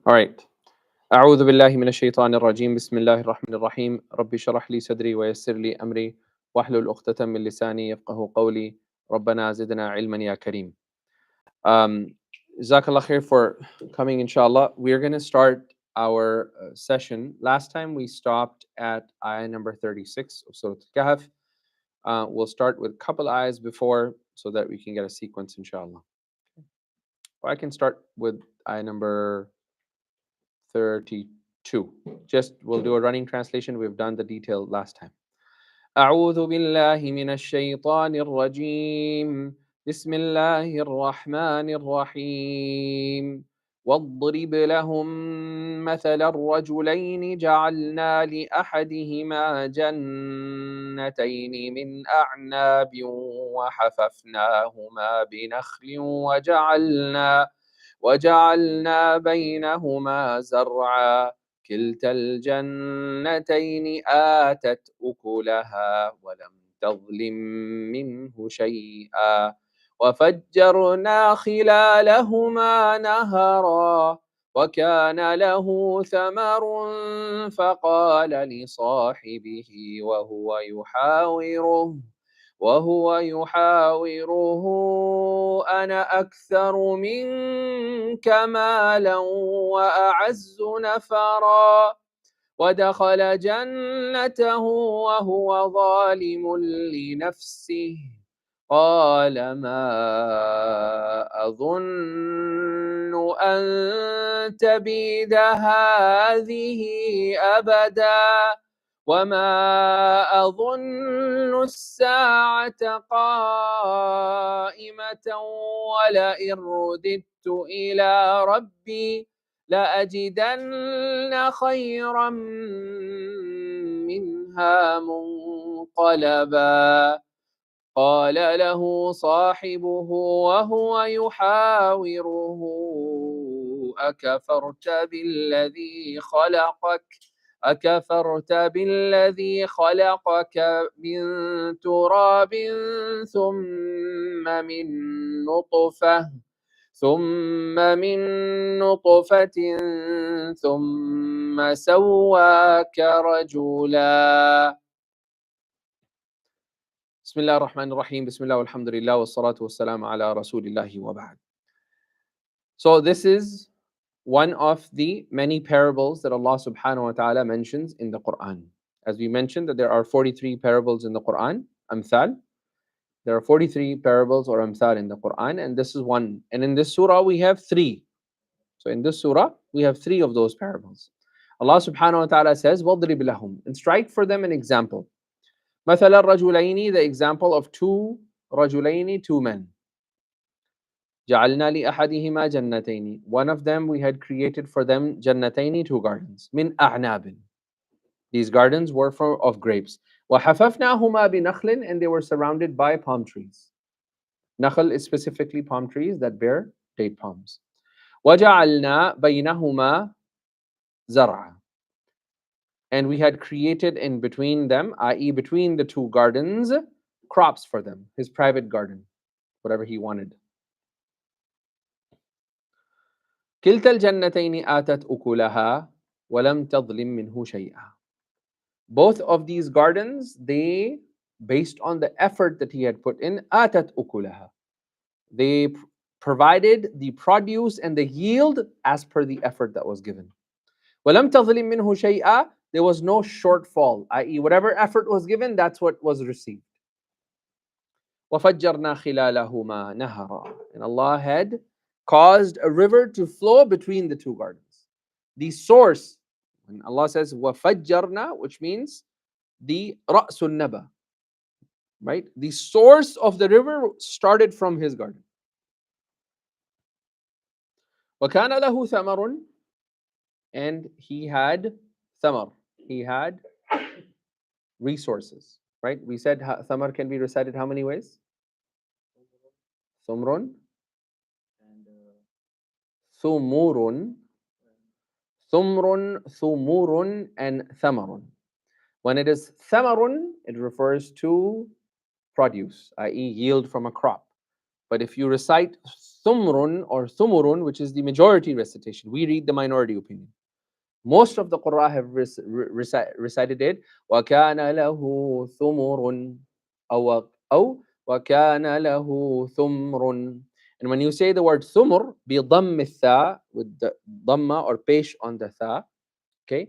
All right. أعوذ بالله من الشيطان الرجيم بسم الله الرحمن الرحيم ربي شرح لي صدري ويسر لي أمري واحلل عقدة من لساني يفقه قولي ربنا زدنا علما يا كريم. Um, Jazakallah khair for coming, inshallah. We're going to start our session. Last time we stopped at ayah number 36 of Surah Kahf. We'll start with a couple ayahs before so that we can get a sequence, inshallah. Or I can start with ayah number 32. Just we'll do a running translation. We've done the detail last time. أعوذ بالله من الشيطان الرجيم بسم الله الرحمن الرحيم واضرب لهم مثل الرجلين جعلنا لأحدهما جنتين من أعناب وحففناهما بنخل وجعلنا بينهما زرعا كلتا الجنتين آتت أكلها ولم تظلم منه شيئا وفجرنا خلالهما نهرا وكان له ثمر فقال لصاحبه وهو يحاوره أنا أكثر منك مالا وأعز نفرا ودخل جنته وهو ظالم لنفسه قال ما أظن أن تبيد هذه أبدا وما أظن الساعة قائمة ولئن رددت إلى ربي لأجدن خيرا منها منقلبا قال له صاحبه وهو يحاوره أكفرت بالذي خلقك من تراب ثم من نطفة ثم سواك رجلا. بسم الله الرحمن الرحيم بسم الله والحمد لله والصلاة والسلام على رسول الله وبعد. So this is one of the many parables that Allah subhanahu wa ta'ala mentions in the Quran. As we mentioned that there are 43 parables in the Quran, Amthal. There are 43 parables or Amthal in the Quran, and this is one. And in this surah we have 3. So in this surah we have 3 of those parables. Allah subhanahu wa ta'ala says, وَاضْرِبْ لَهُمْ, and strike for them an example. مَثَلَ الرَّجُلَيْنِ, the example of two men. جعلنا لأحدهما جنتين, one of them we had created for them جنتين, 2 gardens. من أعناب, these gardens were of grapes. وحففناهما بنخل, and they were surrounded by palm trees. Nakhl is specifically palm trees that bear date palms. وجعلنا بينهما زرعا, and we had created in between them, i.e. between the 2 gardens, crops for them, his private garden, whatever he wanted. كلتا الجنتين آتت أكلها ولم تظلم منه شيئا. Both of these gardens, they, based on the effort that he had put in, آتت أكلها, they provided the produce and the yield as per the effort that was given. ولم تظلم منه شيئا, there was no shortfall, i.e. whatever effort was given, that's what was received. وفجرنا خلالهما نهرا, and Allah had caused a river to flow between the 2 gardens. The source, when Allah says وَفَجَّرْنَا, which means the رَأْسُ النَّبَى, right? The source of the river started from his garden. وَكَانَ لَهُ ثَمَرٌ, and he had thamar, he had resources, right? We said thamar can be recited how many ways? Thumrun, Thumurun, Thumurun, and Thamarun. When it is Thamarun, it refers to produce, i.e. yield from a crop. But if you recite thumrun or thumurun, which is the majority recitation. We read the minority opinion. Most of the Qur'an have recited it. وَكَانَ لَهُ ثُمُرٌ أو وَكَانَ لَهُ ثُمْرٌ. And when you say the word thumur, بِضَمِّ الثَّاء, with the dhamma or pesh on the tha, okay,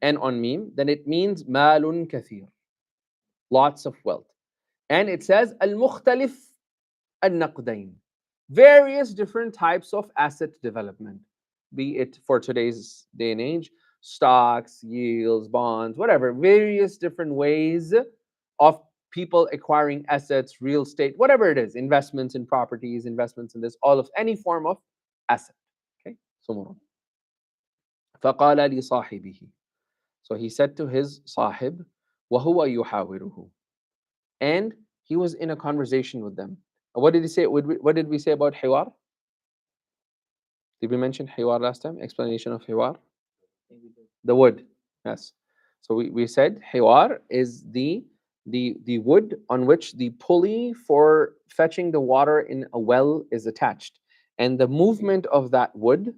and on meme, then it means malun kathir, lots of wealth. And it says al-mukhtalif al-naqdain, various different types of asset development, be it for today's day and age, stocks, yields, bonds, whatever, various different ways of people acquiring assets, real estate, whatever it is, investments in properties, investments in this, all of any form of asset. Okay, so فقال لصاحبه, so he said to his sahib, وهو يحاوره, and he was in a conversation with them. What did he say? What did we say about hiwar? Did we mention hiwar last time? Explanation of hiwar? The wood. Yes. So we said hiwar is the wood on which the pulley for fetching the water in a well is attached. And the movement of that wood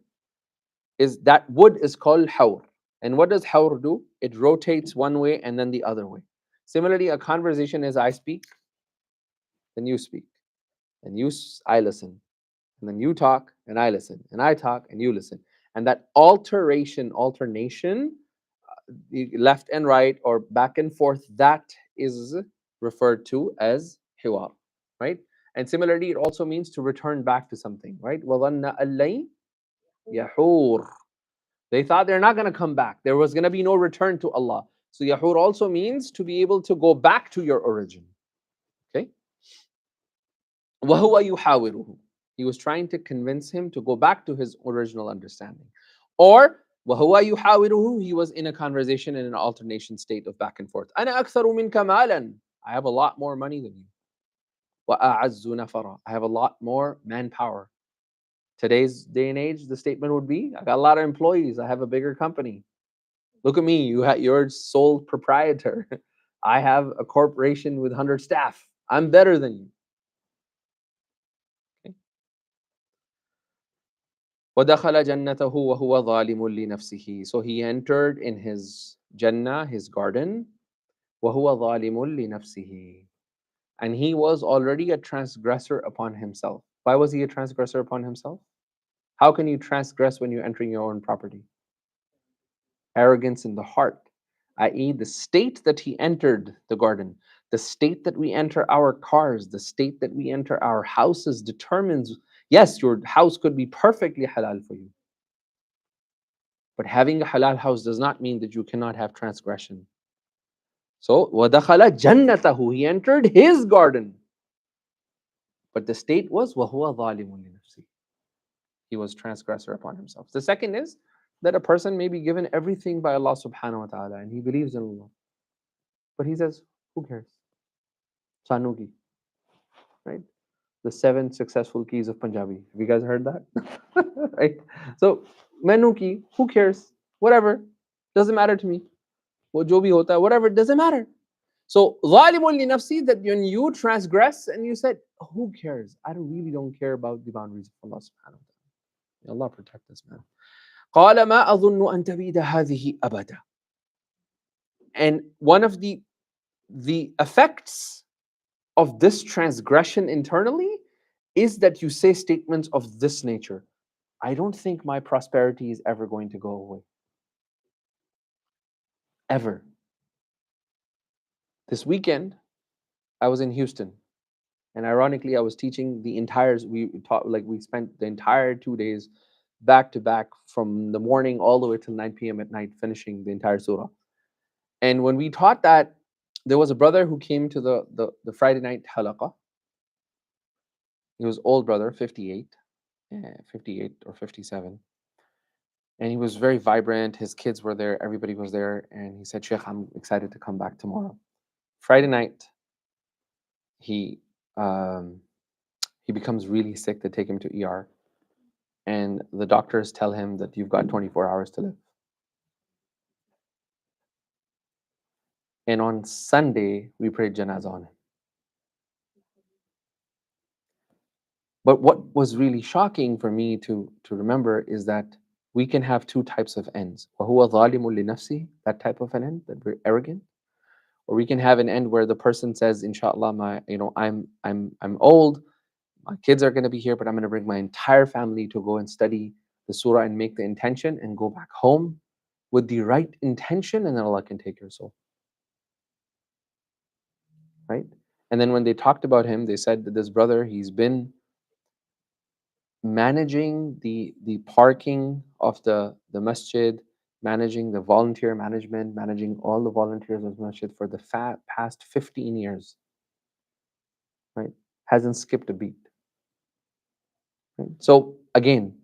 is called hawr. And what does hawr do? It rotates one way and then the other way. Similarly, a conversation is I speak, then you speak, and I listen, and then you talk and I listen, and I talk and you listen. And that alternation, the left and right or back and forth, that is referred to as hiwar, right? And similarly, it also means to return back to something, right? وَظَنَّ أَلَّيْ يَحُورُ. They thought they're not going to come back. There was going to be no return to Allah. So yahur also means to be able to go back to your origin. Okay? وَهُوَ يُحَاوِرُهُ. He was trying to convince him to go back to his original understanding. Or وَهُوَ يُحَاوِرُهُ, he was in a conversation in an alternation state of back and forth. أَنَا أَكْثَرُ مِنْكَ مَالًا. I have a lot more money than you. وَأَعَزُّ نَفَرًا. I have a lot more manpower. Today's day and age, the statement would be, I got a lot of employees. I have a bigger company. Look at me. You're sole proprietor. I have a corporation with 100 staff. I'm better than you. Okay. وَدَخَلَ جَنَّتَهُ وَهُوَ ظَالِمٌ لِنَفْسِهِ. So he entered in his Jannah, his garden, وَهُوَ ظَالِمٌ لِنَفْسِهِ. And he was already a transgressor upon himself. Why was he a transgressor upon himself? How can you transgress when you're entering your own property? Arrogance in the heart, i.e., the state that he entered the garden, the state that we enter our cars, the state that we enter our houses determines, yes, your house could be perfectly halal for you. But having a halal house does not mean that you cannot have transgression. So, وَدَخَلَ جَنَّتَهُ, he entered his garden. But the state was وَهُوَ ظَالِمٌ لِنَفْسِهِ. He was transgressor upon himself. The second is that a person may be given everything by Allah subhanahu wa ta'ala and he believes in Allah. But he says, who cares? Sanuki, right? The 7 successful keys of Punjabi. Have you guys heard that? Right? So, Menuki, who cares? Whatever. Doesn't matter to me. Jo bhi hota hai, whatever, it doesn't matter. So, ظَالِمٌ لِنَفْسِهِ, that when you transgress and you said, who cares? I really don't care about the boundaries of Allah subhanahu wa ta'ala. May Allah protect us, man. قَالَ مَا أَظُنُّ أَن تَبِيدَ هَذِهِ أَبَدًا. And one of the effects of this transgression internally is that you say statements of this nature. I don't think my prosperity is ever going to go away. Ever. This weekend, I was in Houston. And ironically, I was teaching we spent the entire 2 days back to back from the morning all the way till 9 p.m. at night, finishing the entire surah. And when we taught that, there was a brother who came to the Friday night halaqah. He was old brother, 58 or 57. And he was very vibrant. His kids were there. Everybody was there. And he said, Shaykh, I'm excited to come back tomorrow. Friday night, he becomes really sick. They take him to ER. And the doctors tell him that you've got 24 hours to live. And on Sunday, we prayed janazah on him. But what was really shocking for me to remember is that we can have two types of ends. وَهُوَ ظَالِمٌ لِنَفْسِهِ, that type of an end, that we're arrogant. Or we can have an end where the person says, inshallah, I'm old, my kids are going to be here, but I'm going to bring my entire family to go and study the surah and make the intention and go back home with the right intention, and then Allah can take your soul. Right? And then when they talked about him, they said that this brother, he's been managing the parking of the masjid, managing the volunteer management, managing all the volunteers of the masjid for the past 15 years. Right? Hasn't skipped a beat. Right? So again,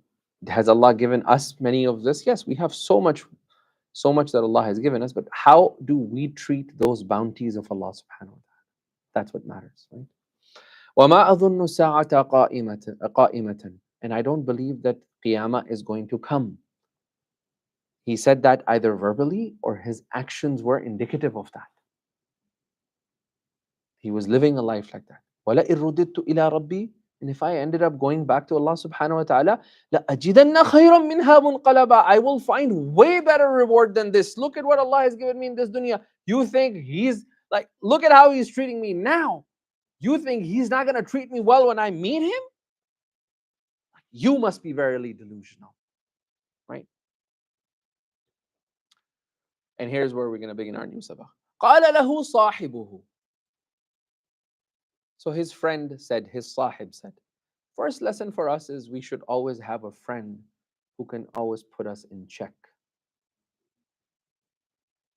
has Allah given us many of this? Yes, we have so much that Allah has given us, but how do we treat those bounties of Allah subhanahu wa ta'ala? That's what matters, right? وَمَا أَظُنُّ السَّاعَةَ قَائِمَةً, and I don't believe that Qiyamah is going to come. He said that either verbally or his actions were indicative of that. He was living a life like that. وَلَئِن رُدِدْتُ إِلَىٰ رَبِّي, and if I ended up going back to Allah subhanahu wa ta'ala, لَأَجِدَنَّ خَيْرًا مِنْهَا مُنْقَلَبًا, I will find way better reward than this. Look at what Allah has given me in this dunya. You think he's like, look at how he's treating me now. You think he's not going to treat me well when I meet him? You must be verily delusional. Right? And here's where we're going to begin our new sabah. قَالَ لَهُ صَاحِبُهُ, so his friend said, his sahib said, first lesson for us is we should always have a friend who can always put us in check.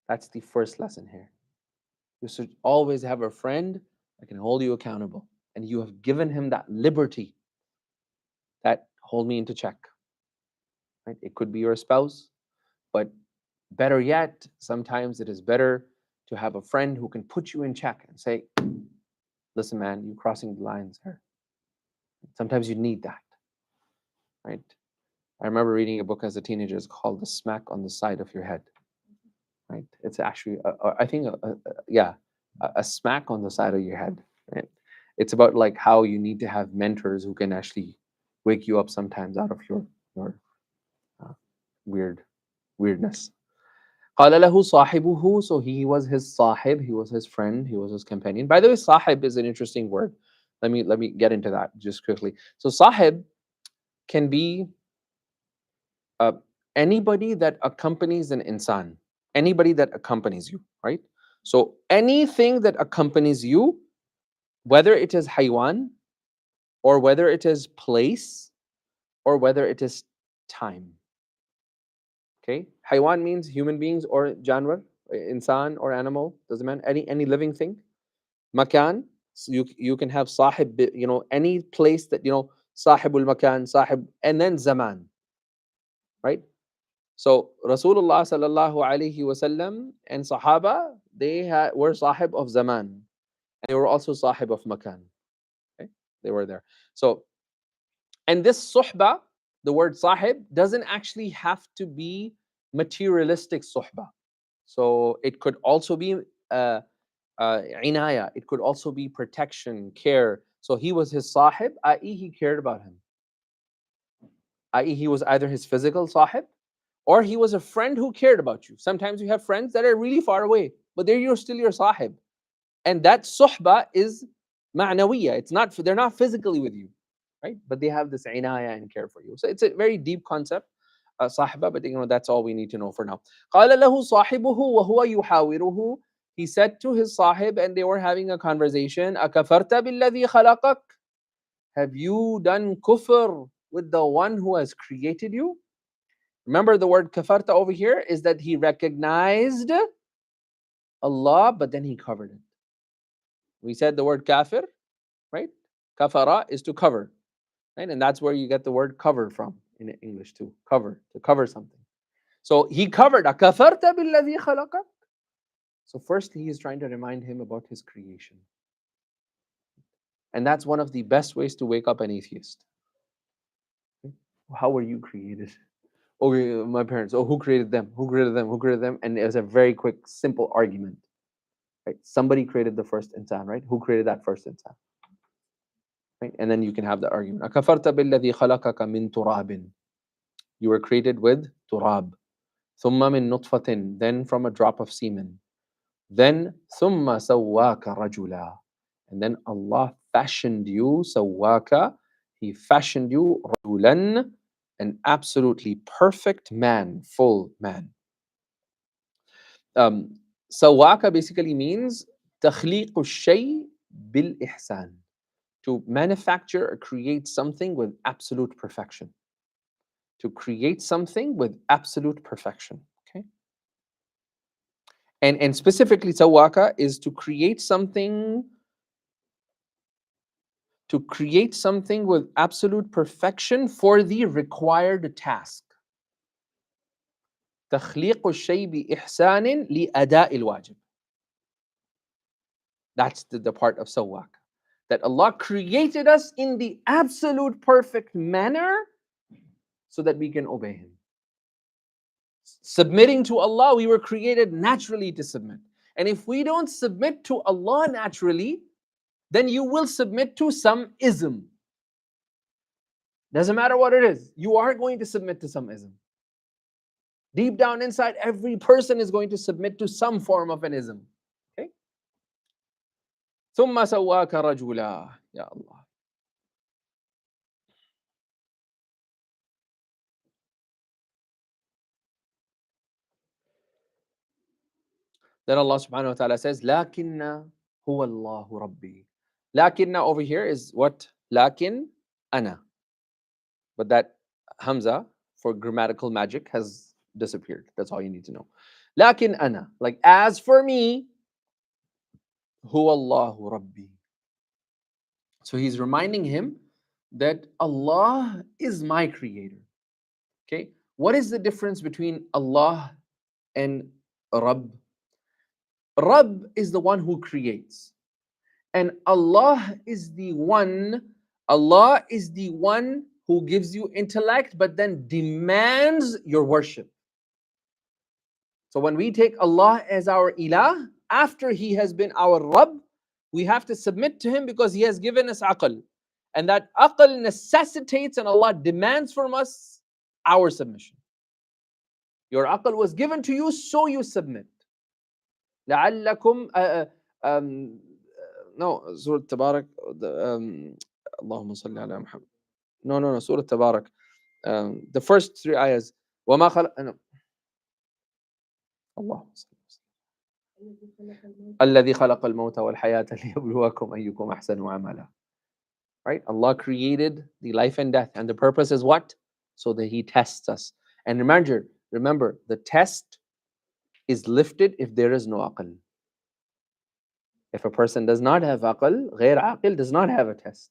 That's the first lesson here. You should always have a friend that can hold you accountable. And you have given him that liberty that hold me into check. Right? It could be your spouse, but better yet, sometimes it is better to have a friend who can put you in check and say, listen, man, you're crossing the lines here. Sometimes you need that. Right? I remember reading a book as a teenager. It's called The Smack on the Side of Your Head. Right? It's actually, I think, a smack on the side of your head. Right? It's about like how you need to have mentors who can actually wake you up sometimes out of your weirdness. قال له صاحبه, so he was his sahib, he was his friend, he was his companion. By the way, sahib is an interesting word. Let me get into that just quickly. So sahib can be anybody that accompanies an insan, anybody that accompanies you, right? So anything that accompanies you, whether it is haywan, or whether it is place, or whether it is time. Okay, haywan means human beings or janwar, insan or animal, doesn't matter, any living thing. Makan, so you can have sahib, any place that, sahibul makan, sahib, and then zaman, right? So Rasulullah sallallahu alaihi wasallam and Sahaba, they were sahib of zaman, and they were also sahib of makan. Okay, they were there. So, and this suhba, the word sahib, doesn't actually have to be materialistic suhba. So it could also be inaya. It could also be protection, care. So he was his sahib, i.e. he cared about him. I.e. he was either his physical sahib, or he was a friend who cared about you. Sometimes you have friends that are really far away, but they're still your sahib. And that suhba is ma'nawiyya. They're not physically with you, right? But they have this inaya and care for you. So it's a very deep concept, sahaba, but that's all we need to know for now. قَالَ لَهُ صَاحِبُهُ وَهُوَ يُحَاوِرُهُ, he said to his sahib, and they were having a conversation, أَكَفَرْتَ بِالَّذِي خَلَقَكَ, have you done kufr with the one who has created you? Remember, the word kafarta over here is that he recognized Allah, but then he covered it. We said the word kafir, right? Kafara is to cover, right? And that's where you get the word cover from in English too. Cover, to cover something. So he covered. أَكَفَرْتَ بِالَّذِي خَلَقَكَ. So first he is trying to remind him about his creation. And that's one of the best ways to wake up an atheist. How were you created? Oh, my parents. Oh, who created them? Who created them? Who created them? And it was a very quick, simple argument. Right? Somebody created the first insan, right? Who created that first insan? Right? And then you can have the argument. أَكَفَرْتَ بِالَّذِي خَلَقَكَ مِن تُرَابٍ. You were created with turab. ثُمَّ مِن نُطْفَةٍ. Then from a drop of semen. Then ثُمَّ سَوَّاكَ رَجُلًا. And then Allah fashioned you, سَوَّاكَ. He fashioned you, رَجُلًا, an absolutely perfect man, full man. Sawaka basically means تخليق الشيء بالإحسان. To manufacture or create something with absolute perfection. To create something with absolute perfection. Okay. And specifically sawaka is to create something with absolute perfection for the required task. تخليق الشيء بإحسان لأداء الواجب. That's the part of sawak. That Allah created us in the absolute perfect manner so that we can obey Him. Submitting to Allah, we were created naturally to submit. And if we don't submit to Allah naturally, then you will submit to some ism. Doesn't matter what it is, you are going to submit to some ism. Deep down inside, every person is going to submit to some form of an ism. Okay? ثُمَّ سَوَّاكَ رَجُلًا. Ya Allah. Then Allah subhanahu wa ta'ala says, لَكِنَّ هُوَ اللَّهُ رَبِّي. Lakinna over here is what? Lakin ana. But that hamza for grammatical magic has disappeared. That's all you need to know. Lakin ana. Like, as for me, huwa Allahu Rabbi. So he's reminding him that Allah is my creator. Okay? What is the difference between Allah and Rabb? Rabb is the one who creates. And Allah is the one who gives you intellect but then demands your worship. So when we take Allah as our ilah, after He has been our Rabb, we have to submit to Him because He has given us aql. And that aql necessitates and Allah demands from us our submission. Your aql was given to you, so you submit. لعلكم no, Surah Tabarak, Allahumma salli ala Muhammad. No, Surah Tabarak. The first three ayahs. وَمَا خَلَقَ اللهم صل الذي خلق الموت والحياة ليبلوكم أيكم أحسن عملا. Right? Allah created the life and death, and the purpose is what? So that He tests us. And remember, the test is lifted if there is no aql. If a person does not have aql, غير aql does not have a test.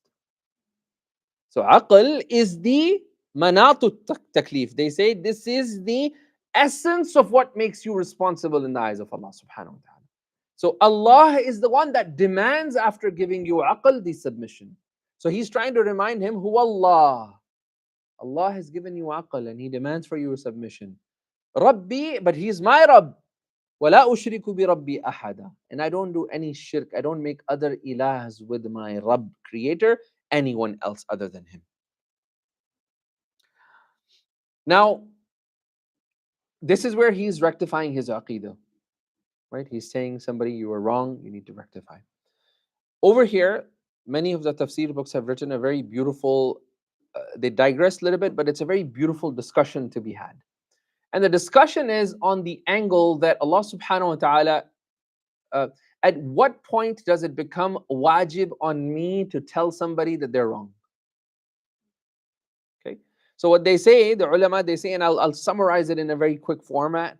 So aql is the manatu taklif. They say this is the essence of what makes you responsible in the eyes of Allah subhanahu wa ta'ala. So Allah is the one that demands after giving you aql the submission. So He's trying to remind him who Allah. Allah has given you aql and He demands for you submission. Rabbi, but He's my Rabb. وَلَا أُشْرِكُ بِرَبِّي أَحَدًا. And I don't do any shirk. I don't make other ilahs with my Rabb, creator, anyone else other than Him. Now, this is where he's rectifying his aqidah. Right? He's saying, somebody, you were wrong, you need to rectify. Over here, many of the tafsir books have written a very beautiful, they digress a little bit, but it's a very beautiful discussion to be had. And the discussion is on the angle that Allah subhanahu wa ta'ala, at what point does it become wajib on me to tell somebody that they're wrong? Okay. So what they say, the ulama, they say, and I'll summarize it in a very quick format.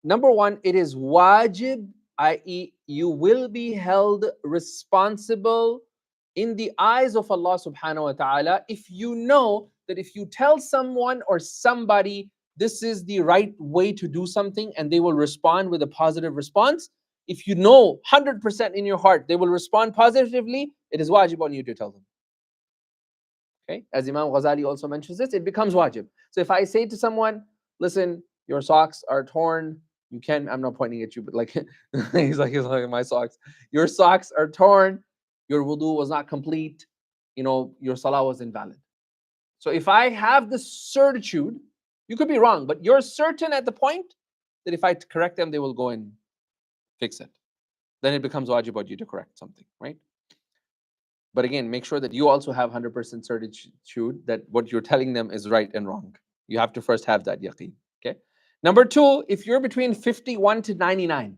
Number one, it is wajib, i.e., you will be held responsible in the eyes of Allah subhanahu wa ta'ala if you know that if you tell someone or somebody this is the right way to do something and they will respond with a positive response, if you know 100% in your heart they will respond positively, it is wajib on you to tell them. Okay, as Imam Ghazali also mentions this, it becomes wajib. So if I say to someone, listen, your socks are torn, you can, I'm not pointing at you, but like he's like my socks, your socks are torn, your wudu was not complete, your salah was invalid. So if I have the certitude, you could be wrong, but you're certain at the point that if I correct them, they will go and fix it. Then it becomes wajib on you to correct something, right? But again, make sure that you also have 100% certitude that what you're telling them is right and wrong. You have to first have that yaqeen. Okay. Number two, if you're between 51 to 99,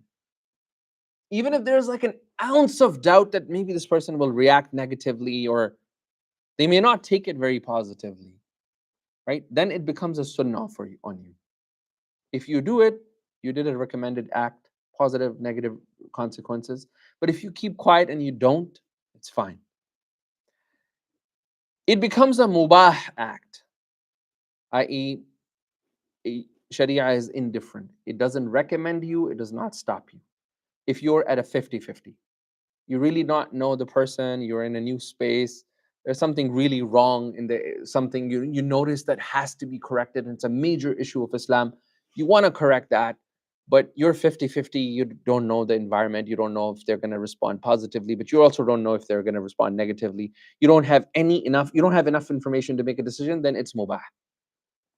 even if there's like an ounce of doubt that maybe this person will react negatively or they may not take it very positively, right? Then it becomes a sunnah for you on you. If you do it, you did a recommended act, positive, negative consequences. But if you keep quiet and you don't, it's fine. It becomes a mubah act, i.e., Sharia is indifferent. It doesn't recommend you, it does not stop you. If you're at a 50-50, you really not know the person, you're in a new space, there's something really wrong in something you notice that has to be corrected, and it's a major issue of Islam. You want to correct that, but you're 50-50, you don't know the environment, you don't know if they're going to respond positively, but you also don't know if they're going to respond negatively. You don't have enough information to make a decision, then it's mubah.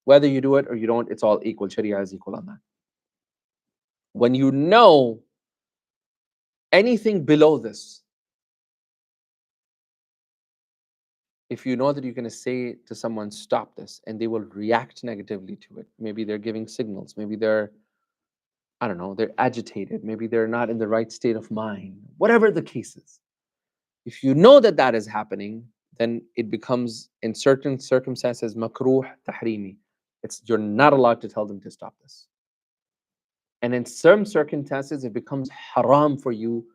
Whether you do it or you don't, it's all equal. Sharia is equal on that. When you know anything below this, if you know that you're going to say to someone, stop this, and they will react negatively to it, maybe they're giving signals, maybe they're, I don't know, they're agitated, maybe they're not in the right state of mind, whatever the case is. If you know that that is happening, then it becomes, in certain circumstances, makruh tahrimi. You're not allowed to tell them to stop this. And in some circumstances, it becomes haram for you.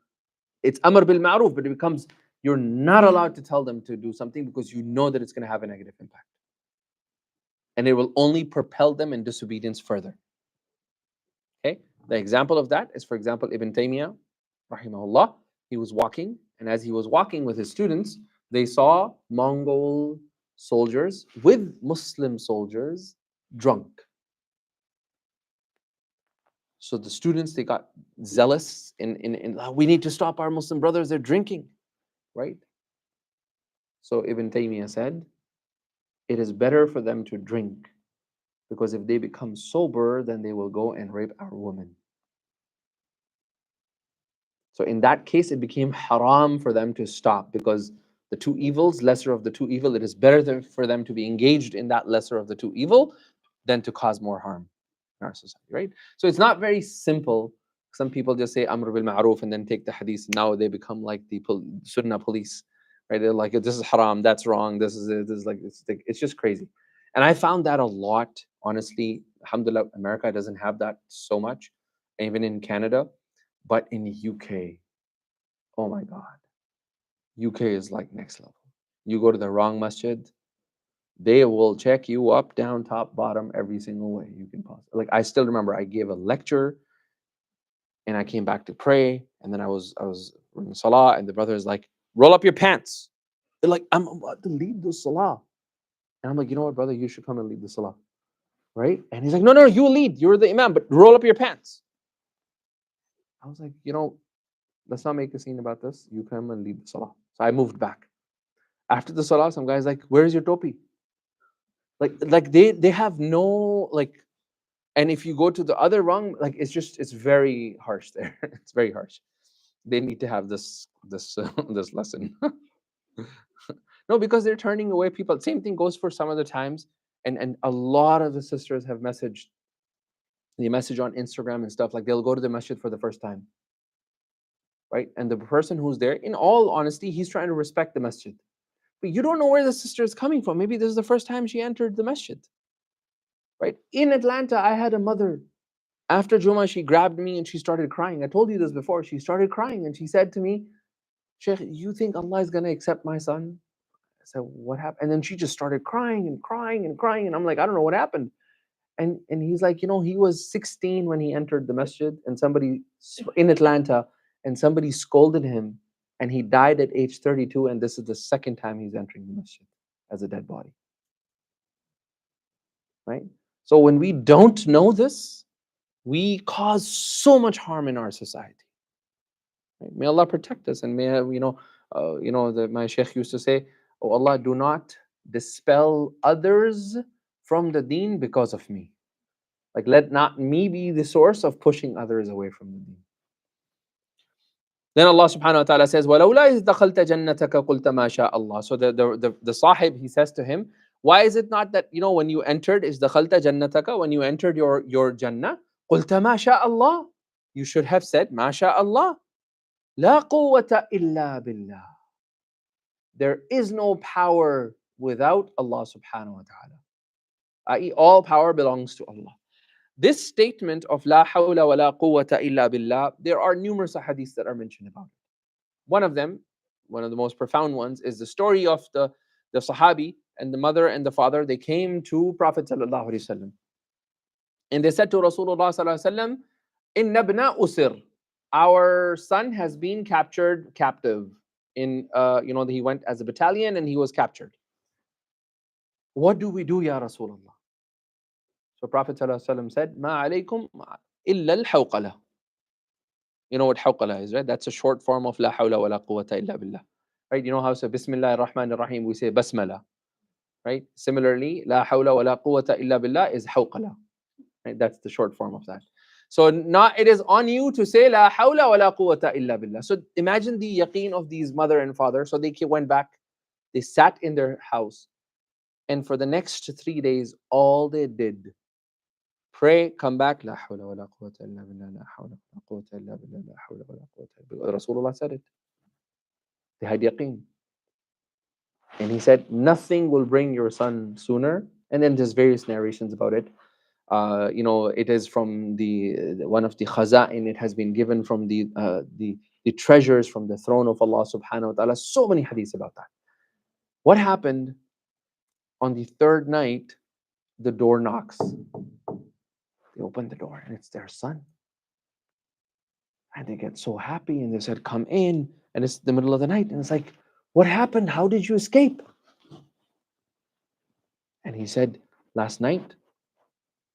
It's amr bil ma'ruf, but it becomes, you're not allowed to tell them to do something because you know that it's going to have a negative impact. And it will only propel them in disobedience further. Okay? The example of that is, for example, Ibn Taymiyyah, rahimahullah, he was walking, and as he was walking with his students, they saw Mongol soldiers with Muslim soldiers drunk. So the students, they got zealous in we need to stop our Muslim brothers, they're drinking, right? So Ibn Taymiyyah said, it is better for them to drink, because if they become sober, then they will go and rape our women. So in that case, it became haram for them to stop, because the two evils, lesser of the two evil, it is better for them to be engaged in that lesser of the two evil than to cause more harm in our society, right? So it's not very simple. Some people just say amr bil ma'ruf and then take the hadith. Now they become like the sunnah police, right? They're like, this is haram, that's wrong, this is like, it's just crazy. And I found that a lot, honestly. Alhamdulillah, America doesn't have that so much, even in Canada. But in UK, oh my God, UK is like next level. You go to the wrong masjid, they will check you up, down, top, bottom, every single way you can possibly. Like, I still remember I gave a lecture and I came back to pray, and then I was in salah, and the brother is like, roll up your pants. They're like, I'm about to lead the salah. And I'm like, you know what, brother, you should come and lead the salah. Right? And he's like, no, you lead. You're the imam, but roll up your pants. I was like, let's not make a scene about this. You come and lead the salah. So I moved back. After the salah, some guy's like, where's your topi? Like they have no, like, and if you go to the other wrong, like, it's very harsh there. It's very harsh. They need to have this this lesson. No, because they're turning away people. Same thing goes for some of the times, and a lot of the sisters have messaged. They message on Instagram and stuff, like they'll go to the masjid for the first time, right? And the person who's there, in all honesty, he's trying to respect the masjid. But you don't know where the sister is coming from. Maybe this is the first time she entered the masjid, right? In Atlanta, I had a mother. After Juma, she grabbed me and she started crying. I told you this before. She started crying and she said to me, Shaykh, you think Allah is going to accept my son? I said, what happened? And then she just started crying and crying and crying. And I'm like, I don't know what happened. And he's like, he was 16 when he entered the masjid, and somebody in Atlanta, and somebody scolded him, and he died at age 32, and this is the second time he's entering the masjid as a dead body. Right? So when we don't know this, we cause so much harm in our society. Right? May Allah protect us, and may my Shaykh used to say, Oh Allah, do not dispel others from the deen because of me. Like, let not me be the source of pushing others away from the deen. Then Allah subhanahu wa ta'ala says, وَلَوْلَا إِذْ دَخَلْتَ جَنَّتَكَ قُلْتَ مَا شَاءَ اللَّهِ. So the sahib, he says to him, why is it not that, when you entered, is دَخَلْتَ جَنَّتَكَ, when you entered your Jannah, قُلْتَ مَا شَاءَ اللَّهِ. You should have said, مَا شَاءَ اللَّهِ. لَا قُوَّةَ إِلَّا بِاللَّهِ. There is no power without Allah subhanahu wa ta'ala. I.e., all power belongs to Allah. This statement of La hawla wa la quwwata illa billah, there are numerous hadiths that are mentioned about it. One of them, one of the most profound ones, is the story of the Sahabi and the mother and the father. They came to Prophet sallallahu alaihi wasallam, and they said to Rasulullah sallallahu alaihi wasallam, "Inna ibna usir, our son has been captured captive. He went as a battalion and he was captured. What do we do, ya Rasulullah?" So Prophet sallallahu alaihi wasallam said, "Ma alaykum illa al-hawqala." You know what hawqala is, right? That's a short form of La hawla wa la quwwata illa billah. Right? You know how to say Bismillah ar-Rahman ar-Rahim, we say Basmala. Right? Similarly, La hawla wa la quwwata illa billah is hawqala. Right? That's the short form of that. So it is on you to say La hawla wa la quwwata illa billah. So imagine the yaqeen of these mother and father. So they went back, they sat in their house, and for the next 3 days, all they did, pray, come back, La hawla wa la quwwata illa billah, la hawla wa la quwwata illa billah, la hawla wa la quwwata illa billah. Rasulullah said it. They had yaqeen. And he said, nothing will bring your son sooner. And then there's various narrations about it. It is from the one of the khaza'in. It has been given from the treasures from the throne of Allah subhanahu wa ta'ala. So many hadiths about that. What happened on the third night? The door knocks. They open the door and it's their son. And they get so happy and they said, come in. And it's the middle of the night. And it's like, what happened? How did you escape? And he said, last night,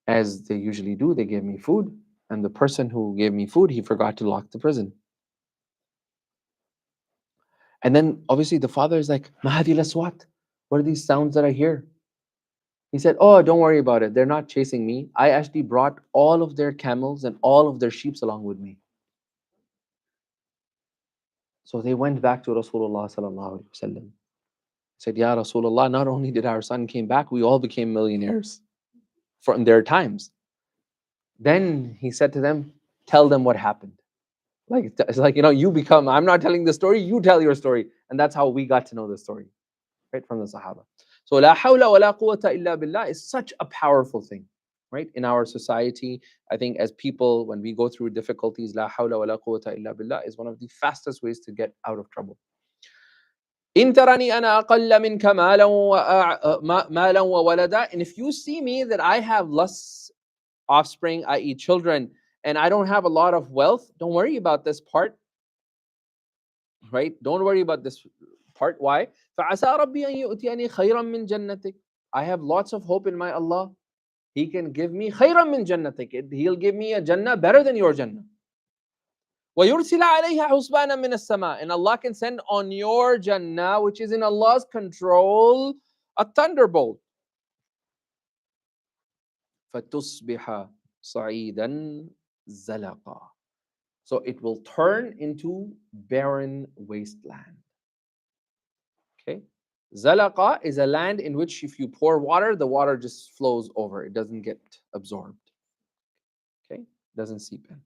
as they usually do, they gave me food. And the person who gave me food, he forgot to lock the prison. And then obviously the father is like, Mahadi laswat. What are these sounds that I hear? He said, oh, don't worry about it. They're not chasing me. I actually brought all of their camels and all of their sheep along with me. So they went back to Rasulullah sallallahu alaihi wasallam. Said, Ya Rasulullah, not only did our son came back, we all became millionaires from their times. Then he said to them, tell them what happened. It's like, I'm not telling the story, you tell your story. And that's how we got to know the story, right, from the Sahaba. So La hawla wa la quwwata illa billah is such a powerful thing, right? In our society, I think as people, when we go through difficulties, La hawla wa la quwwata illa billah is one of the fastest ways to get out of trouble. إن تراني أنا أقل منك مالا وولدا. And if you see me that I have less offspring, i.e. children, and I don't have a lot of wealth, don't worry about this part. Right? Don't worry about this part. Why? فَعَسَىٰ رَبِّي أَن يُؤْتِيَنِي خَيْرًا مِّن جَنَّتِكَ. I have lots of hope in my Allah. He can give me خَيْرًا مِّن جَنَّتِكَ. He'll give me a Jannah better than your Jannah. وَيُرْسِلَ عَلَيْهَا حُسْبَانًا مِّنَ السَّمَاءِ. And Allah can send on your Jannah, which is in Allah's control, a thunderbolt. فَتُصْبِحَ صَعِيدًا زَلَقًا. So it will turn into barren wasteland. Okay? Zalaqa is a land in which if you pour water, the water just flows over. It doesn't get absorbed. Okay? Doesn't seep in.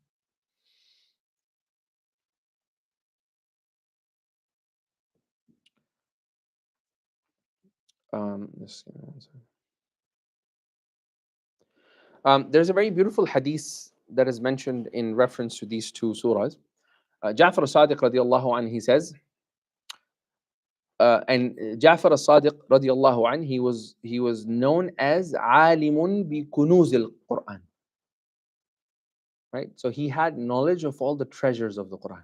There's a very beautiful hadith that is mentioned in reference to these two surahs. Ja'far al-Sadiq radiallahu anhu, he says, and Ja'far al-Sadiq radiallahu anhu, he was known as alimun bi kunuz al-Quran. Right? So he had knowledge of all the treasures of the Quran.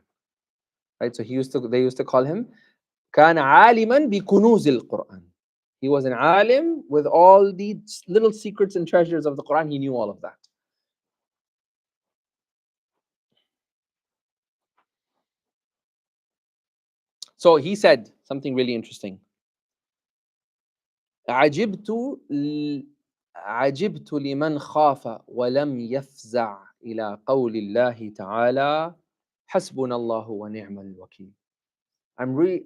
Right? So they used to call him كان عالما بكنوز القرآن. He was an alim with all the little secrets and treasures of the Quran. He knew all of that. So he said something really interesting. عجبت عجبت لمن خاف ولم يفزع إلى قول الله تعالى حسبنا الله ونعم الوكيل.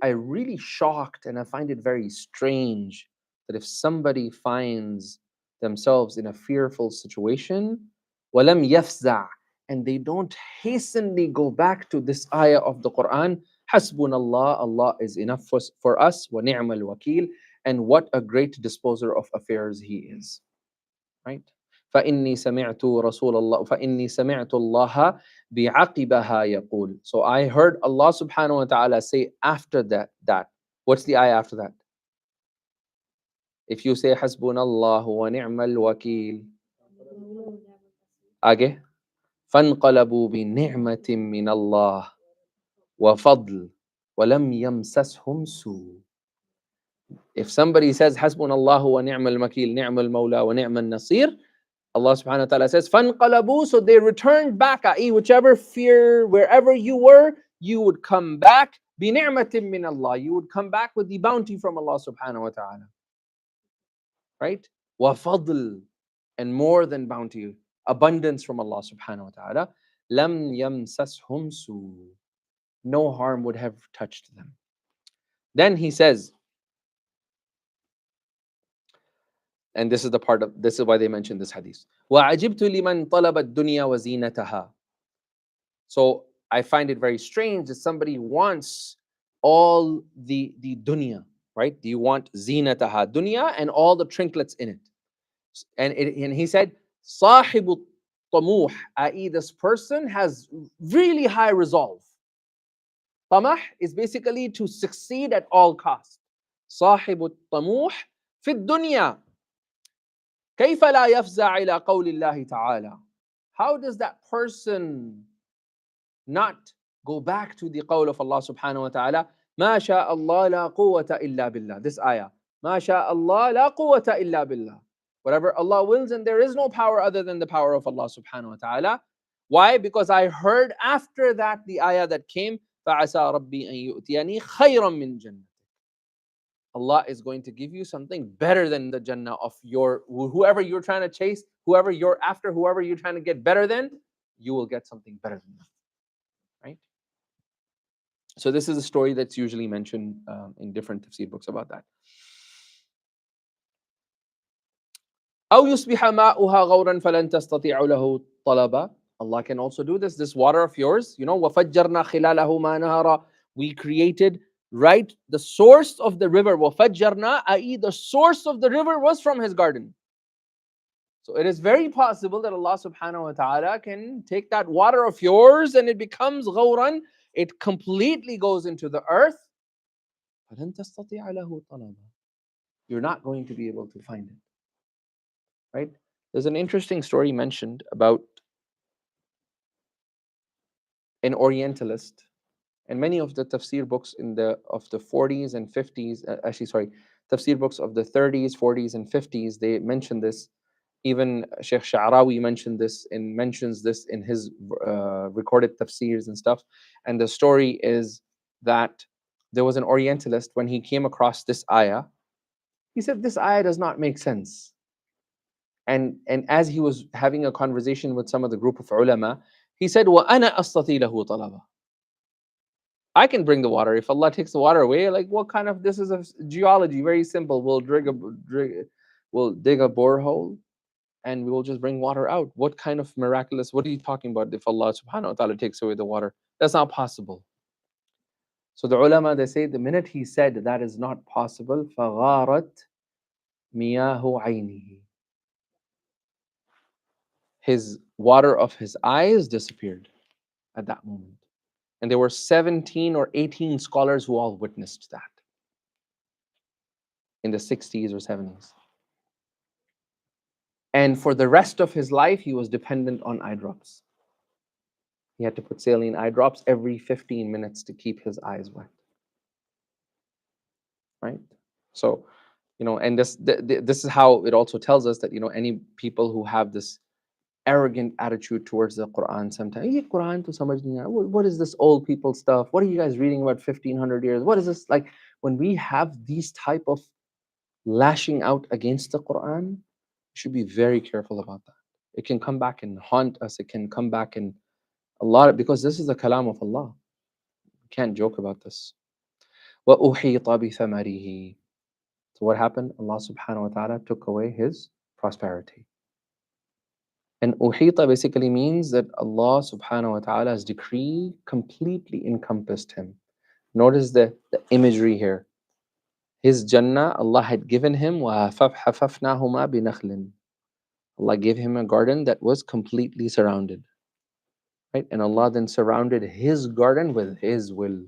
I really shocked, and I find it very strange that if somebody finds themselves in a fearful situation, وَلَمْ يَفْزَعْ, and they don't hastily go back to this ayah of the Quran, حَسْبُنَ اللَّهُ, Allah is enough for us, وَنِعْمَ الْوَكِيلُ, and what a great disposer of affairs He is. Right? فإني سمعت رسول الله فإني سمعت الله بعقبها يقول. So I heard Allah subhanahu wa ta'ala say after that. What's the ayah after that? If you say حسبنا الله ونعم الوكيل, آگے فانقلبوا بنعمة من الله وفضل ولم يمسسهم سوء. If somebody says حسبنا الله ونعم الوكيل نعم المولى ونعم النصير, Allah subhanahu wa ta'ala says, فَانْقَلَبُوا, so they returned back, i.e. whichever fear, wherever you were, you would come back, بِنِعْمَةٍ مِّنَ اللَّهِ, you would come back with the bounty from Allah subhanahu wa ta'ala. Right? وَفَضْلٍ, and more than bounty, abundance from Allah subhanahu wa ta'ala. لَمْ يَمْسَسْهُمْ سُوءٌ, no harm would have touched them. Then he says, and this is why they mentioned this hadith. وَعَجِبْتُ لِمَنْ طَلَبَ الدُّنْيَا وَزِينَتَهَا. So I find it very strange that somebody wants all the dunya, right? Do you want zinataha, dunya, and all the trinkets in it? And he said, صاحب الطموح, i.e. this person has really high resolve. Tamah is basically to succeed at all costs. صاحب الطموح في الدنيا كيف لا يفزع إلى قول الله تعالى. How does that person not go back to the qawl of Allah subhanahu wa ta'ala? ما شاء الله لا قوة إلا بالله. This ayah. ما شاء الله لا قوة إلا بالله. Whatever Allah wills, and there is no power other than the power of Allah subhanahu wa ta'ala. Why? Because I heard after that the ayah that came, فَعَسَى رَبِّي أَن يُؤْتِيَنِي خَيْرًا مِّن جَنَّةٍ. Allah is going to give you something better than the Jannah of whoever you're trying to chase, whoever you're after, whoever you're trying to get better than, you will get something better than that. Right? So this is a story that's usually mentioned in different tafsir books about that. أو يصبح ماؤها غورا فلن تستطيع له طلبا. Allah can also do this. This water of yours, وفجرنا خلاله ما نهرا. We created, right, the source of the river. وفجرنا, i.e. the source of the river was from His garden. So it is very possible that Allah subhanahu wa ta'ala can take that water of yours and it becomes غورا. It completely goes into the earth. فلن تستطيع له طلبا. You're not going to be able to find it. Right? There's an interesting story mentioned about an Orientalist, and many of the tafsir books of the 40s and 50s, tafsir books of the 30s, 40s, and 50s, they mention this. Even Shaykh Sha'rawi mentions this in his recorded tafsirs and stuff. And the story is that there was an Orientalist, when he came across this ayah, he said, this ayah does not make sense. And as he was having a conversation with some of the group of ulama, he said, وَأَنَا أَسْتَطِي لَهُ طَلَبًا. I can bring the water. If Allah takes the water away, like what kind of, this is a geology, very simple. We'll dig a borehole and we will just bring water out. What kind of miraculous, what are you talking about if Allah subhanahu wa ta'ala takes away the water? That's not possible. So the ulama, they say, the minute he said that is not possible, فَغَارَتْ مِيَاهُ عَيْنِهِ. His water of his eyes disappeared at that moment. And there were 17 or 18 scholars who all witnessed that in the 60s or 70s. And for the rest of his life, he was dependent on eye drops. He had to put saline eye drops every 15 minutes to keep his eyes wet. Right? So, and this is how it also tells us that, any people who have this arrogant attitude towards the Quran sometimes. Ye Quran to samajh nahi aaya. What is this old people stuff? What are you guys reading about 1500 years? What is this? Like, when we have these type of lashing out against the Quran, we should be very careful about that. It can come back and haunt us. It can come back and a lot because this is the kalam of Allah. We can't joke about this. وَأُحِيطَ بِثَمَرِهِ. So what happened? Allah subhanahu wa ta'ala took away his prosperity. And uhita basically means that Allah subhanahu wa ta'ala's decree completely encompassed him. Notice the imagery here. His Jannah, Allah had given him, وَحَفَفْنَاهُمَا بِنَخْلٍ. Allah gave him a garden that was completely surrounded. Right? And Allah then surrounded his garden with his will.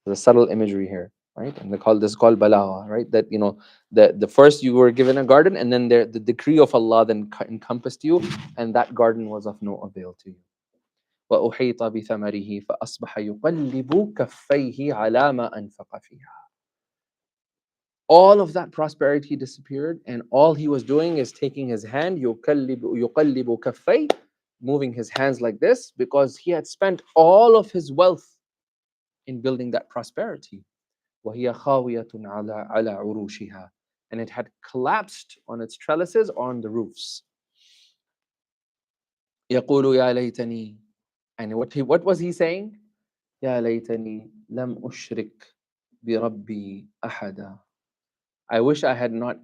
There's a subtle imagery here, right? And this is called balagha, right? That the first you were given a garden, and then the decree of Allah then encompassed you, and that garden was of no avail to you. وَأُحِيطَ بِثَمَرِهِ فَأَصْبَحَ يُقَلِّبُ كَفَّيْهِ عَلَى مَا أَنْفَقَ فِيهَا. All of that prosperity disappeared, and all he was doing is taking his hand, يُقَلِّبُ كَفَّيْهِ, moving his hands like this, because he had spent all of his wealth in building that prosperity. وَهِيَ خَاوِيَةٌ عَلَى عُرُوشِهَا. And it had collapsed on its trellises on the roofs. يَقُولُ يَا لَيْتَنِي. And what was he saying? يَا لَيْتَنِي لَمْ أُشْرِكْ بِرَبِّي أَحَدًا. I wish I had not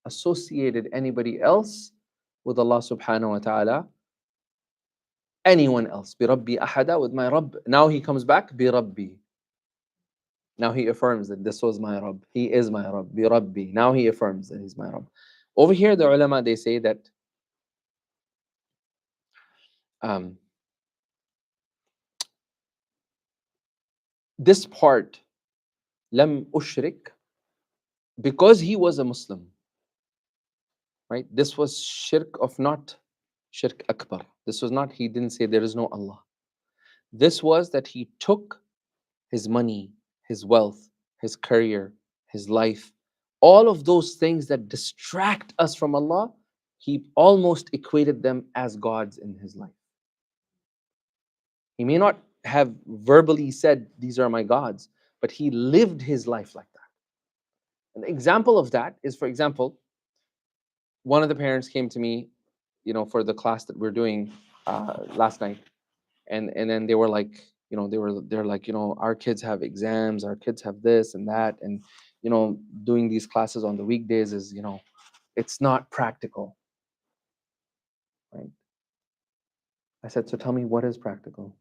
associated anybody else with Allah subhanahu wa ta'ala. Anyone else. بِرَبِّي أَحَدًا, with my Rabb. Now he comes back, بِرَبِّي. Now he affirms that this was my Rabb. He is my Rabb. Bi Rabbi. Now he affirms that he's my Rabb. Over here, the ulama, they say that this part, lam ushrik, because he was a Muslim, right? This was shirk of not shirk akbar. This was not, he didn't say there is no Allah. This was that he took his money, his wealth, his career, his life, all of those things that distract us from Allah, he almost equated them as gods in his life. He may not have verbally said, these are my gods, but he lived his life like that. An example of that is, for example, one of the parents came to me, for the class that we're doing last night, and then they were like, they're like, our kids have exams, our kids have this and that, and doing these classes on the weekdays is, it's not practical, right? I said, so tell me, what is practical?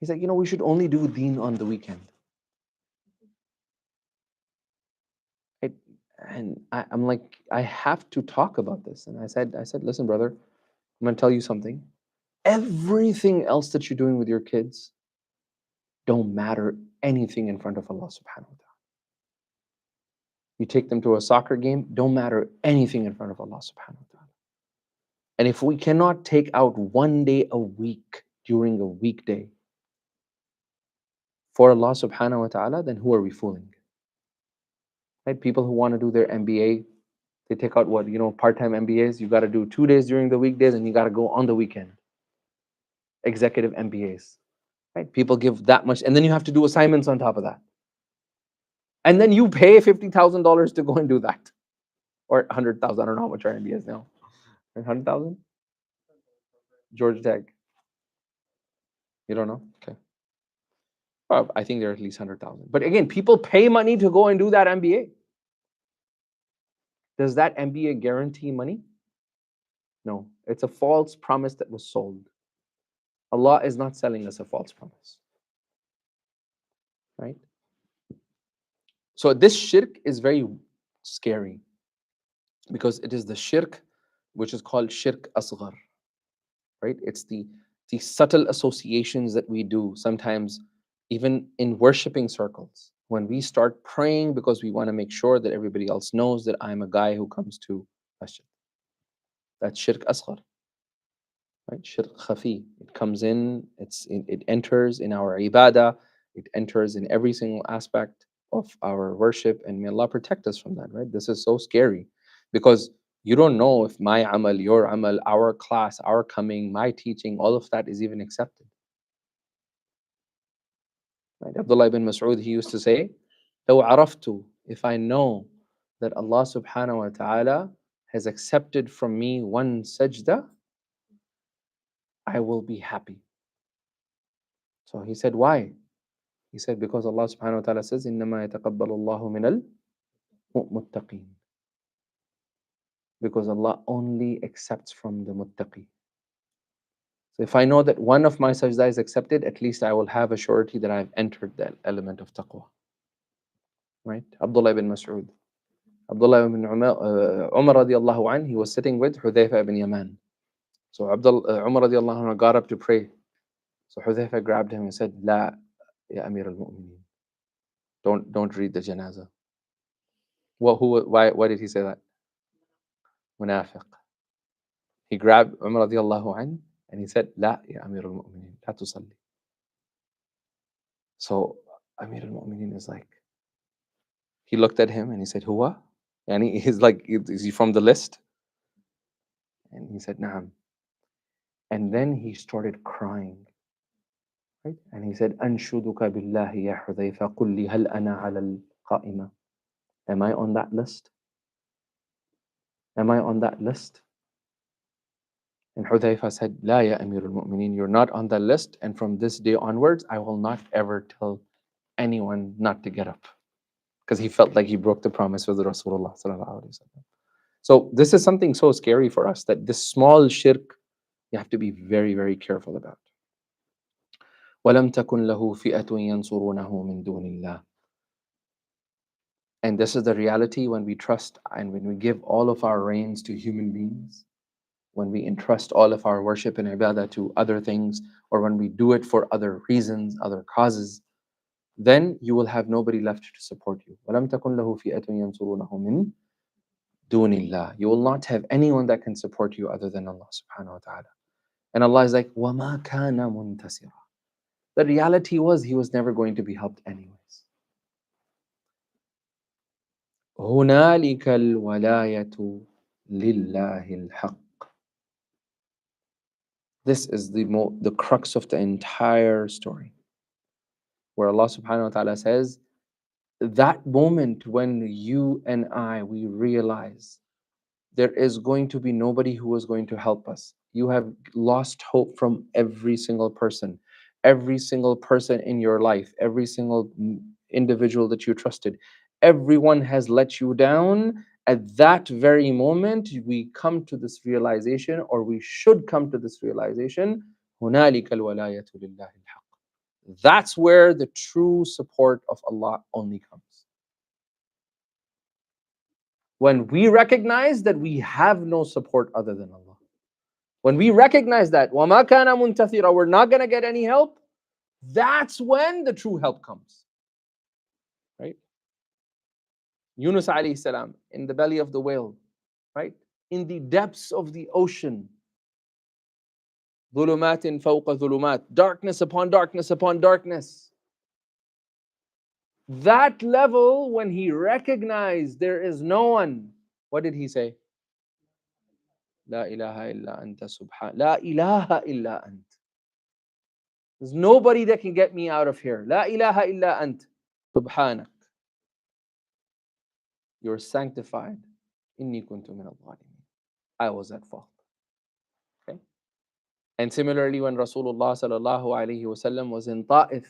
He's like, we should only do deen on the weekend. And I'm like, I have to talk about this. And I said, listen, brother, I'm going to tell you something. Everything else that you're doing with your kids don't matter anything in front of Allah subhanahu wa ta'ala. You take them to a soccer game, don't matter anything in front of Allah subhanahu wa ta'ala. And if we cannot take out one day a week during a weekday for Allah subhanahu wa ta'ala, then who are we fooling? Right? People who want to do their MBA, they take out part-time MBAs. You got to do 2 days during the weekdays and you got to go on the weekend. Executive MBAs, right? People give that much, and then you have to do assignments on top of that. And then you pay $50,000 to go and do that. Or 100,000, I don't know how much our MBA is now. 100,000? Georgia Tech. You don't know? Okay. Well, I think they're at least 100,000. But again, people pay money to go and do that MBA. Does that MBA guarantee money? No. It's a false promise that was sold. Allah is not selling us a false promise. Right? So this shirk is very scary because it is the shirk which is called shirk asghar. Right? It's the subtle associations that we do sometimes, even in worshipping circles. When we start praying because we want to make sure that everybody else knows that I'm a guy who comes to masjid. That's shirk asghar. Right? Shirk khafi. It comes in, it enters in our ibadah, it enters in every single aspect of our worship, and may Allah protect us from that, right? This is so scary because you don't know if my amal, your amal, our class, our coming, my teaching, all of that is even accepted. Right? Abdullah ibn Mas'ud, he used to say, لو عرفت if I know that Allah subhanahu wa ta'ala has accepted from me one sajda, I will be happy. So he said, why? He said, because Allah subhanahu wa ta'ala says, إِنَّمَا يَتَقَبَّلُ اللَّهُ مِنَ الْمُتَّقِينَ. Because Allah only accepts from the muttaqi. So if I know that one of my sajda is accepted, at least I will have a surety that I've entered that element of taqwa. Right? Abdullah ibn Mas'ud. Abdullah ibn Umar radiallahu anh, he was sitting with Hudhayfa ibn Yaman. So Umar radiallahu anh got up to pray. So Hudhayfa grabbed him and said, La, ya Amir al-Mu'mineen. Don't read the janazah. Why did he say that? Munafiq. He grabbed Umar radiallahu anh and he said, La, ya Amir al-Mu'mineen, la tusalli. So Amir al-Mu'mineen is like, he looked at him and he said, Huwa? And he's like, is he from the list? And he said, Naam. And then he started crying. Right? And he said, Anshuduka billahi ya Hudhayfa, qul li hal ana ala al-qa'ima. Am I on that list? Am I on that list? And Hudhayfa said, La ya Amir al-Mu'mineen, you're not on that list. And from this day onwards, I will not ever tell anyone not to get up. Because he felt like he broke the promise with Rasulullah sallallahu alaihi wasallam. So this is something so scary for us, that this small shirk, you have to be very, very careful about. وَلَمْ تَكُنْ لَهُ فِئَةٌ يَنْصُرُونَهُ مِنْ دُونِ اللَّهِ. And this is the reality when we trust and when we give all of our reins to human beings, when we entrust all of our worship and ibadah to other things, or when we do it for other reasons, other causes, then you will have nobody left to support you. وَلَمْ تَكُنْ لَهُ فِئَةٌ يَنْصُرُونَهُ مِنْ دُونِ اللَّهِ. You will not have anyone that can support you other than Allah subhanahu wa ta'ala. And Allah is like, وَمَا كَانَ مُنْتَصِرًا. The reality was he was never going to be helped anyways. هُنَالِكَ الْوَلَايَةُ لِلَّهِ الْحَقِّ. This is the crux of the entire story, where Allah subhanahu wa ta'ala says, that moment when you and we realize there is going to be nobody who is going to help us. You have lost hope from every single person in your life, every single individual that you trusted. Everyone has let you down. At that very moment, we come to this realization, or we should come to this realization, هُنَالِكَ الْوَلَايَةُ لِلَّهِ الْحَقِّ. That's where the true support of Allah only comes. When we recognize that we have no support other than Allah. When we recognize that, وَمَا كَانَ مُنْتَثِرًا, we're not going to get any help, that's when the true help comes. Right? Yunus alayhi salam, in the belly of the whale, right? In the depths of the ocean. ظُلُمَاتٍ فَوْقَ ظُلُمَاتٍ, darkness upon darkness upon darkness. That level, when he recognized there is no one, what did he say? La ilaha illa anta subhan. La ilaha illa ant. There's nobody that can get me out of here. La ilaha illa ant. Subhanak. You're sanctified. Inni kuntu min al-zalimin. I was at fault. Okay? And similarly, when Rasulullah sallallahu alayhi wasallam was in Ta'if,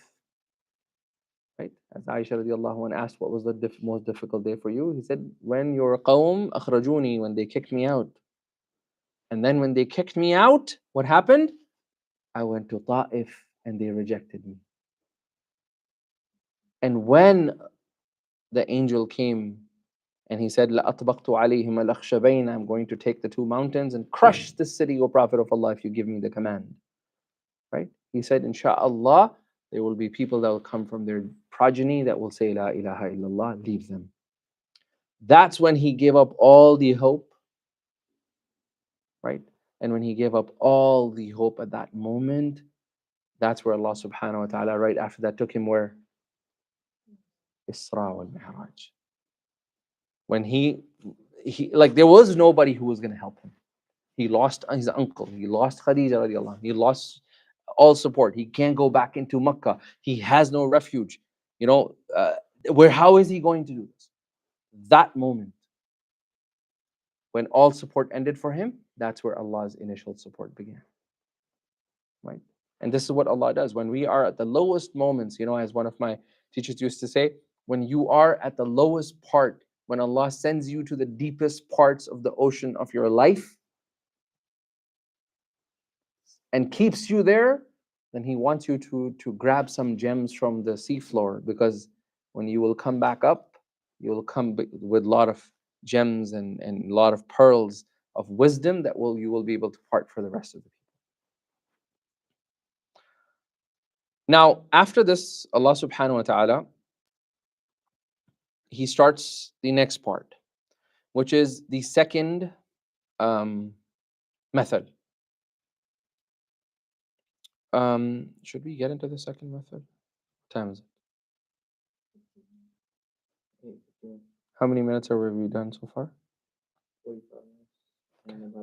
right? As Aisha radiallahu anha asked, what was the most difficult day for you? He said, when your qawm akhrajuni, when they kicked me out. And then when they kicked me out, what happened? I went to Ta'if and they rejected me. And when the angel came and he said, لَأَطْبَقْتُ عَلَيْهِمَ الْأَخْشَبَيْنِ, I'm going to take the two mountains and crush this city, O Prophet of Allah, if you give me the command. Right? He said, Insha'Allah, there will be people that will come from their progeny that will say, La ilaha illallah, leave them. That's when he gave up all the hope. Right? And when he gave up all the hope at that moment, that's where Allah subhanahu wa ta'ala, right after that, took him where? Isra wal Mi'raj. When he like, there was nobody who was going to help him. He lost his uncle. He lost Khadija radiallahu anha. He lost all support. He can't go back into Makkah. He has no refuge. You know, how is he going to do this? That moment, when all support ended for him, that's where Allah's initial support began. Right? And this is what Allah does. When we are at the lowest moments, as one of my teachers used to say, when you are at the lowest part, when Allah sends you to the deepest parts of the ocean of your life and keeps you there, then He wants you to grab some gems from the seafloor, because when you will come back up, you will come with a lot of gems and a lot of pearls of wisdom that you will be able to part for the rest of the people. Now, after this, Allah subhanahu wa ta'ala, He starts the next part, which is the second method. Should we get into the second method? What time is it? How many minutes have we done so far? 45 minutes.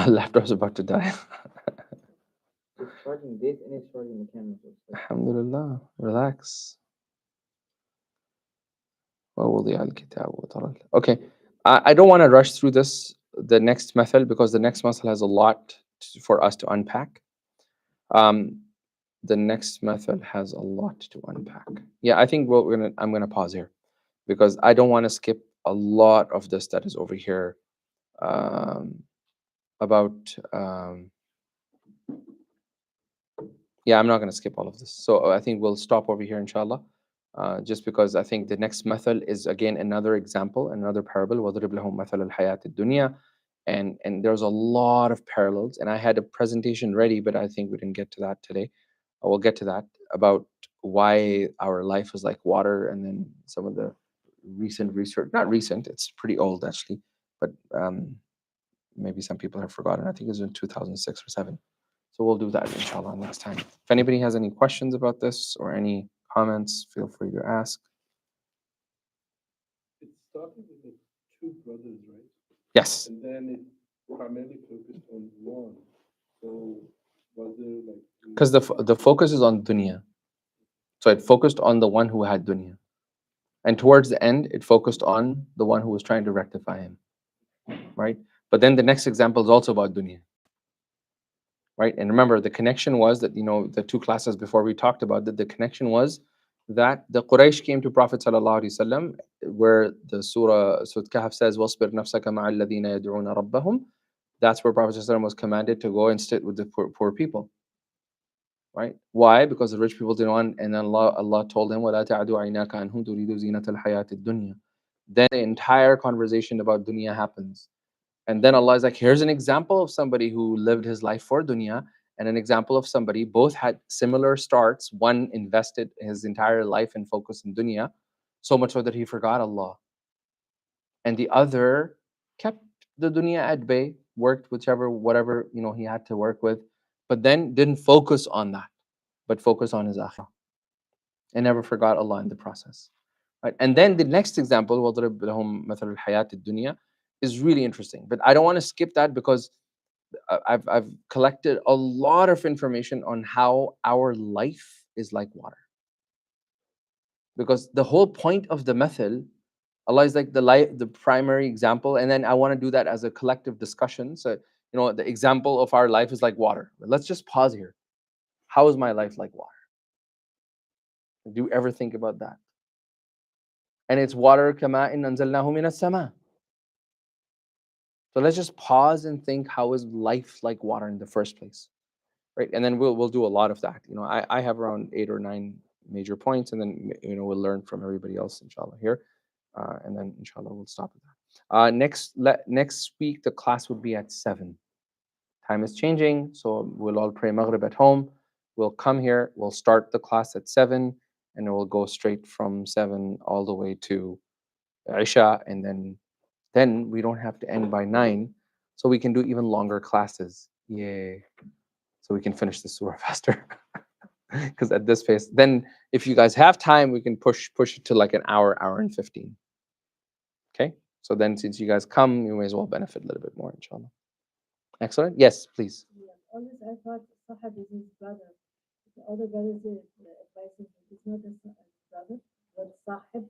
Laptop's about to die. It's charging this and it's charging the camera. Alhamdulillah. Relax. Okay. I don't want to rush through the next method, because the next method has a lot for us to unpack. The next method has a lot to unpack. Yeah, I think I'm gonna pause here, because I don't want to skip a lot of this that is over here about. Yeah, I'm not going to skip all of this. So I think we'll stop over here, inshallah. Just because I think the next method is again another example, another parable. وَضْرِبْ لَهُمْ مَثَلَ الْحَيَاةِ الدُّنْيَا. And there's a lot of parallels. And I had a presentation ready, but I think we didn't get to that today. We'll get to that, about why our life is like water, and then some of the recent research. Not recent, it's pretty old actually, but maybe some people have forgotten. I think it was in 2006 or 7. So we'll do that inshallah next time. If anybody has any questions about this or any comments, feel free to ask. It started with the two brothers, right? Yes. And then it primarily focused on one. So was there like... Because the focus is on dunya. So it focused on the one who had dunya. And towards the end, it focused on the one who was trying to rectify him. Right? But then the next example is also about dunya. Right? And remember, the connection was that, the two classes before we talked about that, the connection was that the Quraysh came to Prophet ﷺ, where the Surah Kahf says, وَاصْبِرْ نَفْسَكَ مَعَ الَّذِينَ يَدْعُونَ رَبَّهُم. That's where Prophet ﷺ was commanded to go and sit with the poor people. Right? Why? Because the rich people didn't want, and Allah told him, وَلَا تَعْدُ عَيْنَاكَ عَنْهُمْ تُرِيدُ زِينَةَ الْحَيَاةِ الدُّنْيَا. Then the entire conversation about dunya happens. And then Allah is like, here's an example of somebody who lived his life for dunya, and an example of somebody, both had similar starts. One invested his entire life and focus in dunya, so much so that he forgot Allah. And the other kept the dunya at bay, worked whatever he had to work with, but then didn't focus on that, but focus on his akhirah, and never forgot Allah in the process. Right? And then the next example, وَضْرِبْ لَهُمْ مَثَلَ الْحَيَاةِ الدُّنْيَا, is really interesting. But I don't want to skip that, because I've collected a lot of information on how our life is like water. Because the whole point of the method, Allah is like the primary example, and then I want to do that as a collective discussion. So the example of our life is like water. But let's just pause here. How is my life like water? Do you ever think about that? And it's water, kama in anzalnahu minas sama. So let's just pause and think, how is life like water in the first place? Right? And then we'll do a lot of that. I have around 8 or 9 major points, and then we'll learn from everybody else, inshallah, here. And then inshallah we'll stop at that. Next week the class would be at 7. Time is changing, so we'll all pray Maghrib at home. We'll come here, we'll start the class at 7, and we'll go straight from 7 all the way to Isha, and then we don't have to end by 9, so we can do even longer classes. Yay. So we can finish the surah faster. Because at this pace, then if you guys have time, we can push it to like an hour and 15. Okay? So then since you guys come, you may as well benefit a little bit more, inshallah. Excellent. Yes, please. Yeah, always I thought Sahab is his brother. The other brother is advising him. It's not his brother. It's not the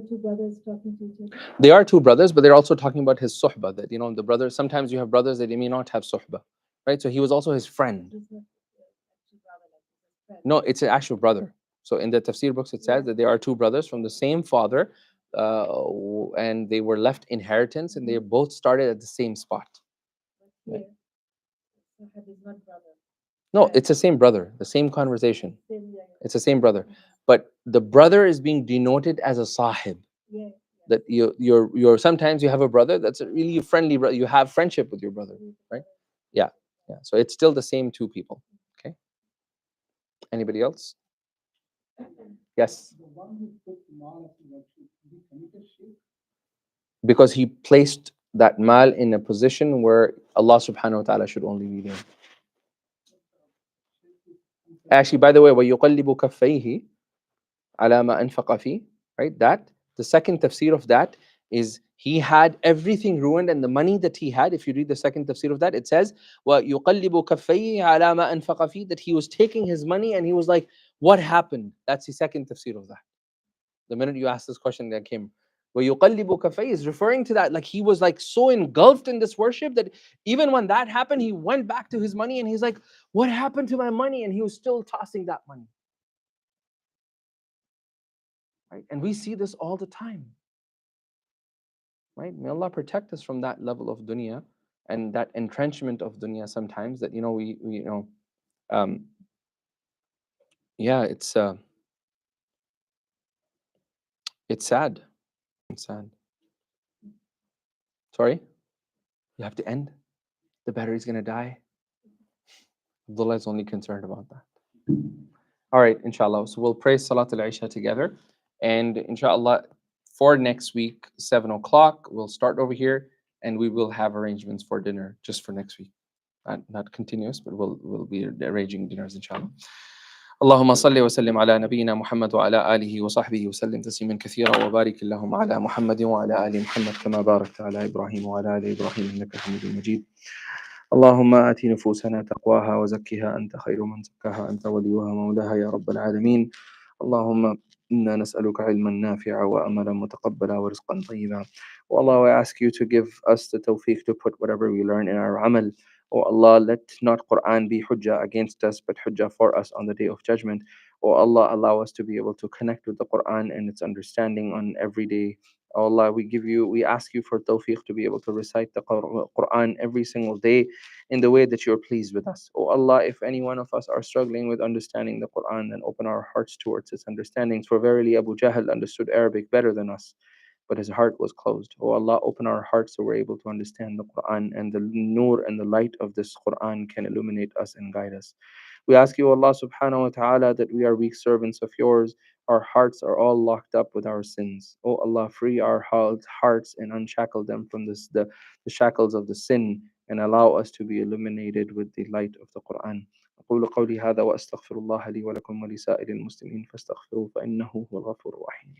two brothers talking to each other. They are two brothers, but they're also talking about his suhbah. That the brothers. Sometimes you have brothers that they may not have suhbah, right? So he was also his friend. It's not actual brother, like his friend. No, it's an actual brother. So in the tafsir books, it says that they are two brothers from the same father, and they were left inheritance, and they both started at the same spot. But here, Sahib is not brother. No, Right. it's the same brother, the same conversation. Same, yeah, It's the same brother, but the brother is being denoted as a sahib. yeah. That you're sometimes you have a brother that's a really friendly brother. You have friendship with your brother, right? Yeah, yeah. So it's still the same two people. Okay. Anybody else? Yes. The one who put mal as virtue, he committed shirk. Because he placed that mal in a position where Allah subhanahu wa ta'ala should only be there. Actually, by the way, وَيُقَلِّبُ كَفَّيْهِ عَلَى مَا أَنْفَقَ فِيهِ, right? That, the second tafsir of that is he had everything ruined, and the money that he had, if you read the second tafsir of that, it says, وَيُقَلِّبُ كَفَّيْهِ عَلَى مَا أَنْفَقَ فِيهِ, that he was taking his money and he was like, what happened? That's the second tafsir of that. The minute you asked this question, that came. وَيُقَلِّبُ كَفَّيْهِ is referring to that, like he was like so engulfed in this worship that even when that happened, he went back to his money and he's like, what happened to my money? And he was still tossing that money. Right? And we see this all the time. Right? May Allah protect us from that level of dunya and that entrenchment of dunya sometimes that yeah, it's sad. It's sad. Sorry? You have to end? The battery's gonna die? Abdullah is only concerned about that. All right, inshallah. So we'll pray Salat al-Isha together. And inshallah, for next week, 7 o'clock, we'll start over here and we will have arrangements for dinner just for next week. Not continuous, but we'll be arranging dinners, inshallah. اللهم صل وسلم على نبينا محمد وعلى آله وصحبه وسلم تسليما كثيرا وبارك اللهم على محمد وعلى آل محمد كما باركت على إبراهيم وعلى آل إبراهيم إنك حميد مجيد. اللهم آت نفوسنا تقواها وزكها أنت خير من زكاها أنت وليها مولاها يا رب العالمين. اللهم إنا نسألك علما نافعا وأملا متقبلا ورزقا طيبا. Oh Allah, I ask you to give us the tawfiq to put whatever we learn in our amal. Oh Allah, let not Quran be hujjah against us, but hujjah for us on the day of judgment. Oh Allah, allow us to be able to connect with the Quran and its understanding on every day. Oh Allah, we ask you for tawfiq to be able to recite the Quran every single day in the way that you're pleased with us. Oh Allah, if any one of us are struggling with understanding the Quran, then open our hearts towards its understandings. For verily Abu Jahl understood Arabic better than us, but his heart was closed. Oh Allah, open our hearts so we're able to understand the Quran, and the nur and the light of this Quran can illuminate us and guide us. We ask you, Allah subhanahu wa ta'ala, that we are weak servants of yours. Our hearts are all locked up with our sins. Oh Allah, free our hearts and unshackle them from the shackles of the sin, and allow us to be illuminated with the light of the Quran. أقول قولي هذا وأستغفر الله لي ولكم ولسائر المسلمين فاستغفروه فإنه هو الغفور الرحيم.